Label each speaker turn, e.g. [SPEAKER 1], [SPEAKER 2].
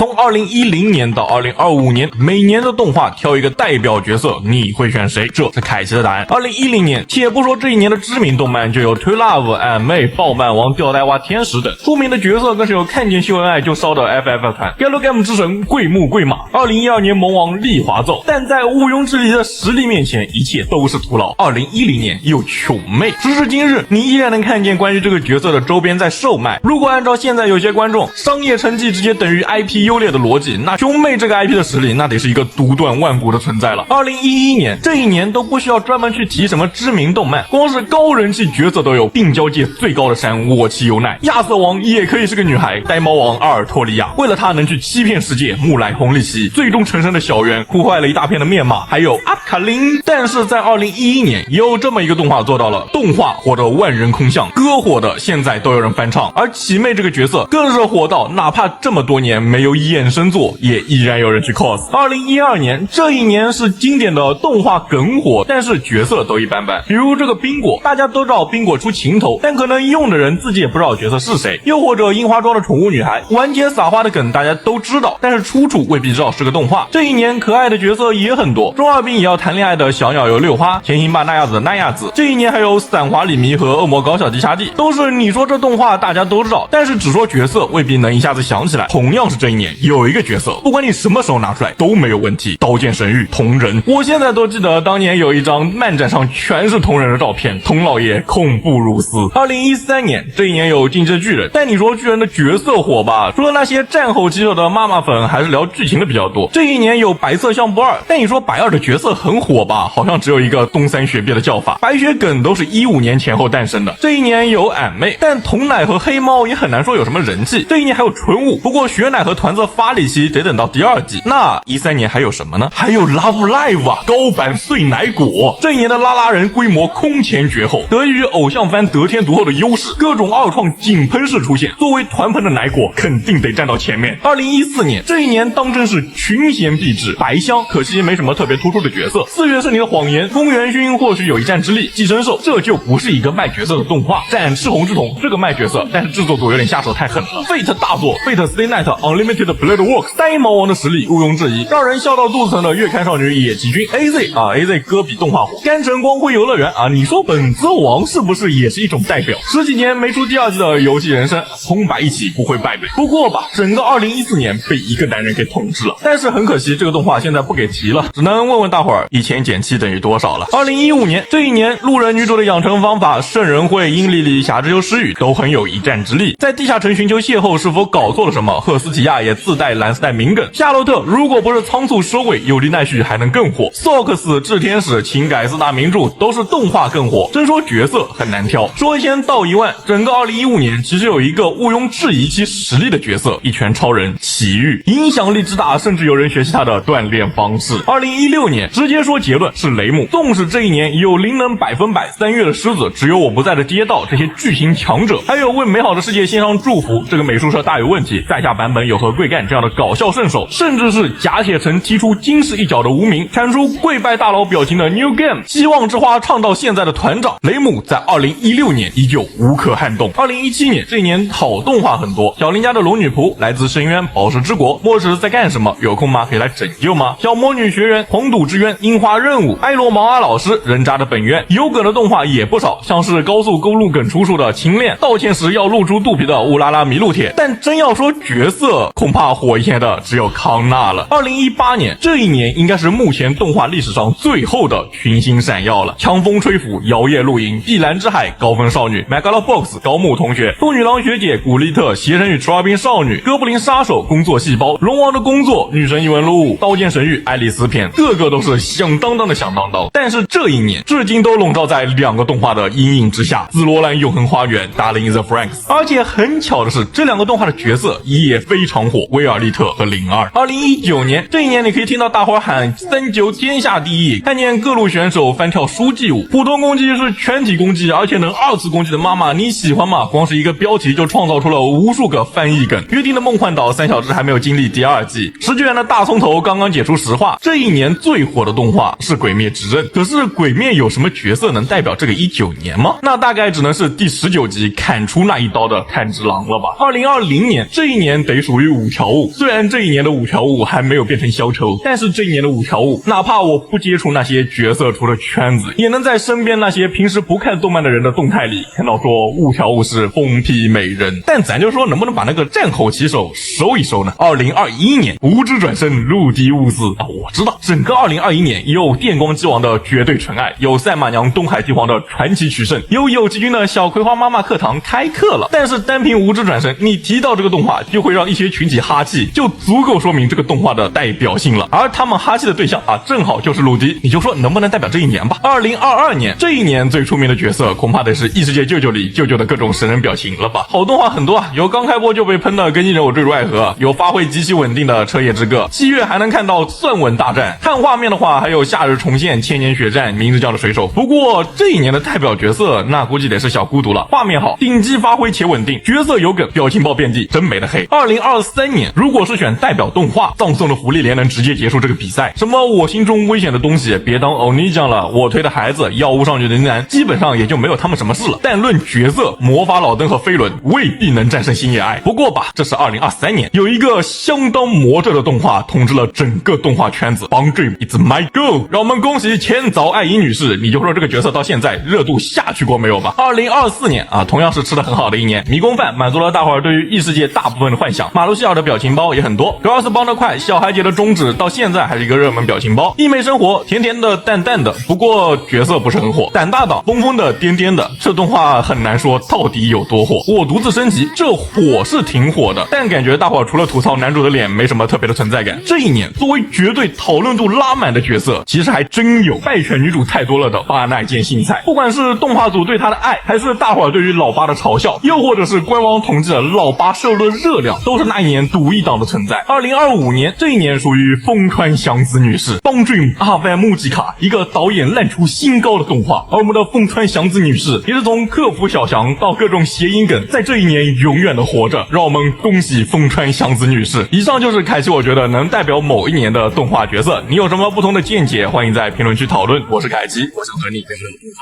[SPEAKER 1] 从2010年到2025年，每年的动画挑一个代表角色，你会选谁？这是凯奇的答案。2010年，且不说这一年的知名动漫，就有推 Love、俺妹、爆漫王、吊带蛙天使等，出名的角色更是有看见秀恩爱就烧的 FF 团、Galgame 之神桂木桂马、2012年萌王丽华奏，但在毋庸置疑的实力面前，一切都是徒劳。2010年有穷妹，时至今日，你依然能看见关于这个角色的周边在售卖。如果按照现在有些观众商业成绩直接等于 IP 优劣的逻辑，那熊妹这个 IP 的实力那得是一个独断万古的存在了。2011年这一年都不需要专门去提什么知名动漫，光是高人气角色都有病娇界最高的山沃奇优奈，亚瑟王也可以是个女孩，呆猫王阿尔托利亚，为了她能去欺骗世界，木莱红利奇最终成神的小圆哭坏了一大片的面码，还有阿卡琳。但是在2011年有这么一个动画做到了，动画火得万人空巷，歌火的现在都有人翻唱，而奇妹这个角色更是火到哪怕这么多年没有衍生作，也依然有人去 cos。2012年这一年是经典的动画梗火，但是角色都一般般，比如这个冰果，大家都知道冰果出情头，但可能用的人自己也不知道角色是谁，又或者樱花庄的宠物女孩，完结撒花的梗大家都知道，但是出处未必知道是个动画。这一年可爱的角色也很多，中二病也要谈恋爱的小鸟有六花，甜心吧那亚子的那亚子，这一年还有散华里迷和恶魔搞小迪沙地，都是你说这动画大家都知道，但是只说角色未必能一下子想起来。同样是这一年有一个角色，不管你什么时候拿出来都没有问题，刀剑神域同人，我现在都记得当年有一张漫展上全是同人的照片，童老爷恐怖如斯。2013年这一年有进击巨人，但你说巨人的角色火吧，除了那些战后骑手的妈妈粉，还是聊剧情的比较多。这一年有白色相簿2，但你说白2的角色很火吧，好像只有一个东三雪碧的叫法，白雪梗都是15年前后诞生的。这一年有俺妹，但童奶和黑猫也很难说有什么人气。这一年还有纯舞，不过雪奶和团子发力期得等到第2季。那13年还有什么呢？还有 Love Live 啊，高版碎奶果。这一年的拉拉人规模空前绝后，得益于偶像番得天独厚的优势，各种二创井喷式出现，作为团喷的奶果肯定得站到前面。2014年这一年当真是群贤毕至，白香可惜没什么特别突出的角色。4月是你的谎言，风元勋或许有一战之力，寄生兽这就不是一个卖角色的动画，战赤红之瞳这个卖角色，但是制作组有点下手太狠了。Fate 大作 Fate Stay Night Unlimited Blade Works， 呆毛王的实力毋庸置疑，让人笑到肚子疼的月刊少女野崎君 AZ 歌比动画火，甘城光辉游乐园啊，你说本子王是不是也是一种代表？十几年没出第2季的游戏人生，红白一起不会败北。不过吧，整个2014年被一个男人给统治了，但是很可惜这个动画现在不给提了，只能问问大伙儿1千减7等于多少了。2015年这一年，路人女主的养成方法、圣人会、英莉莉、霞之丘诗语都很有一战之力。在地下城寻求邂逅是否搞错了什么？赫斯提亚也自带蓝丝带名梗。夏洛特如果不是仓促收尾，有利奈绪还能更火。Sox 炽天使、情改4大名著都是动画更火。真说角色很难挑，说1000道10000，整个2015年其实有一个毋庸置疑其实力的角色，一拳超人奇遇，影响力之大，甚至有人学习他的锻炼方式。2016年直接说结论是雷姆，纵使这一年有灵能100%、3月的狮子、只有我不在的街道这些巨型强者，还有为美好的世界献上祝福，这个美术社大有问题。在下版本有和贵干这样的搞笑圣手，甚至是假铁城踢出金氏一脚的无名，产出跪拜大佬表情的 New Game， 希望之花唱到现在的团长雷姆，在2016年依旧无可撼动。2017年这一年好动画很多，小林家的龙女仆、来自深渊、宝石之国、末世在干什么？有空吗？可以来拯救吗？小魔女学园、黄赌之渊、樱花任务、艾罗毛阿老师、人渣的本源，有梗的动画也不少，像是高速公路梗出处的青恋，道歉时要露出肚皮的乌拉拉麋鹿帖。但真要说角色，恐怕火一些的只有康纳了。2018年这一年应该是目前动画历史上最后的群星闪耀了，强风吹拂、摇曳露营、碧蓝之海、高分少女、Megalobox、高木同学、风女郎学姐、古丽特、邪神与除二兵少女、哥布林杀手、工作细胞、龙王的工作、女神异闻录、刀剑神域、爱丽丝篇，个个都是响当当的响当当。但是这一年至今都笼罩在2个动画的阴影之下，紫罗兰永恒花园、Darling in the Franxx。而且很巧的是，这2个动画的角色也非常火，威尔利特和02。2019年这一年，你可以听到大伙喊39天下第一，看见各路选手翻跳书记舞，普通攻击是全体攻击，而且能2次攻击的妈妈你喜欢吗？光是一个标题就创造出了无数个翻译梗。约定的梦幻岛3小只还没有经历第2季，石巨人的大葱头刚刚解出实话。这一年最火的动画是鬼灭之刃，可是鬼灭有什么角色能代表这个19年吗？那大概只能是第19集砍出那一刀的炭治郎了吧。2020年这一年得属于武条悟。虽然这一年的五条悟还没有变成小丑，但是这一年的五条悟，哪怕我不接触那些角色出的圈子，也能在身边那些平时不看动漫的人的动态里看到说五条悟是疯批美人。但咱就说能不能把那个战后棋手收一收呢？2021年无知转身入敌物资啊！我知道整个2021年有电光机王的绝对纯爱，有赛马娘东海帝皇的传奇取胜，有有机君的小葵花妈妈课堂开课了。但是单凭无知转身，你提到这个动画就会让一些群体哈气，就足够说明这个动画的代表性了。而他们哈气的对象啊，正好就是鲁迪。你就说能不能代表这一年吧？2022年这一年最出名的角色，恐怕得是异世界舅舅里舅舅的各种神人表情了吧？好动画很多啊，有刚开播就被喷的跟艺人我坠入爱河，有发挥极其稳定的彻夜之歌，7月还能看到算稳大战。看画面的话，还有夏日重现、千年血战、名字叫的水手。不过这一年的代表角色，那估计得是小孤独了。画面好，顶级发挥且稳定，角色有梗，表情包遍地，真没得黑。2023年如果是选代表动画，葬送的福利连能直接结束这个比赛。什么我心中危险的东西，别当欧尼酱了，我推的孩子，药物少女的男，基本上也就没有他们什么事了。但论角色，魔法老登和飞轮未必能战胜星野爱。不过吧，这是2023年，有一个相当魔怔的动画统治了整个动画圈子。Bang Dream It's My Go， 让我们恭喜千早爱音女士。你就说这个角色到现在热度下去过没有吧？2024年啊，同样是吃得很好的一年。迷宫饭满足了大伙儿对于异世界大部分的幻想，马路西尔的表情包也很多。Girls 帮得快，小孩节的中指到现在还是一个热门表情包。异妹生活，甜甜的淡淡的，不过角色不是很火。胆大党，疯疯的颠颠的，这动画很难说到底有多火。我独自升级，这火是挺火的，但感觉大伙儿除了吐槽男主的脸没什么特别的存在感。这一年作为绝对讨论度拉满的角色，其实还真有败犬女主太多了的巴奈见杏菜。不管是动画组对他的爱，还是大伙儿对于老八的嘲笑，又或者是官网统计的老八摄入的热量，都是那一年独一档的存在。2025年这一年属于丰川祥子女士Bang Dream阿外木吉卡，一个导演烂出新高的动画。而我们的丰川祥子女士也是从克服小翔到各种谐音梗，在这一年永远的活着。让我们恭喜丰川祥子女士。以上就是凯奇我觉得能代表某一年的动画角色，你有什么不同的见解，欢迎在评论区讨论。我是凯奇，我想和你辩论。